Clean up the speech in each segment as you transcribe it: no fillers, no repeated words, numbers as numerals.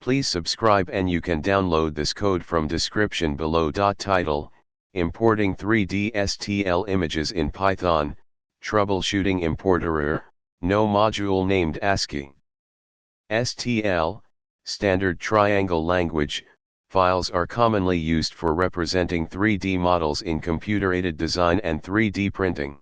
Please subscribe and you can download this code from description below. Title: Importing 3D STL Images in Python, Troubleshooting ImportError No module named ascii. STL, Standard Triangle Language, files are commonly used for representing 3D models in computer-aided design and 3D printing.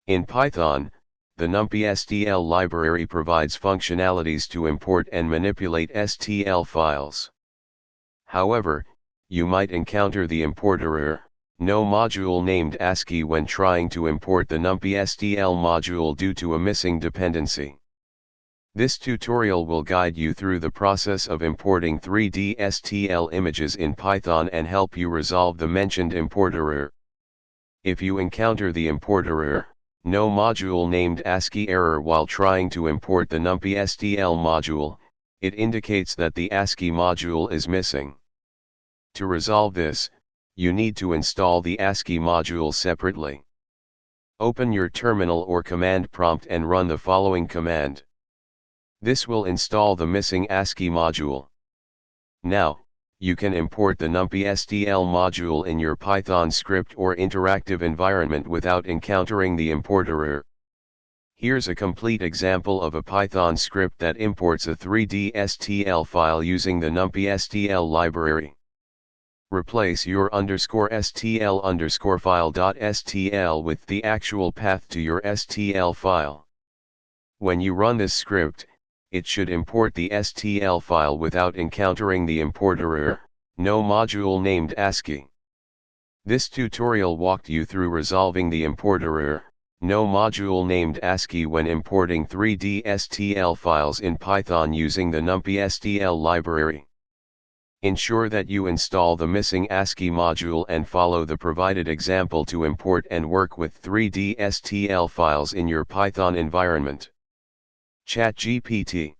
In Python, the numpy-stl library provides functionalities to import and manipulate STL files. However, you might encounter the ImportError No module named ascii when trying to import the numpy-stl module due to a missing dependency. This tutorial will guide you through the process of importing 3D STL images in Python and help you resolve the mentioned ImportError. If you encounter the ImportError No module named ascii error while trying to import the numpy-stl module, it indicates that the ascii module is missing. To resolve this, you need to install the ascii module separately. Open your terminal or command prompt and run the following command. This will install the missing ascii module. Now, you can import the numpy-stl module in your Python script or interactive environment without encountering the ImportError. Here's a complete example of a Python script that imports a 3D STL file using the numpy-stl library. Replace your _stl_file.stl with the actual path to your STL file. When you run this script, it should import the STL file without encountering the ImportError No module named ascii. This tutorial walked you through resolving the ImportError No module named ascii when importing 3D STL files in Python using the numpy-stl library. Ensure that you install the missing ascii module and follow the provided example to import and work with 3D STL files in your Python environment. ChatGPT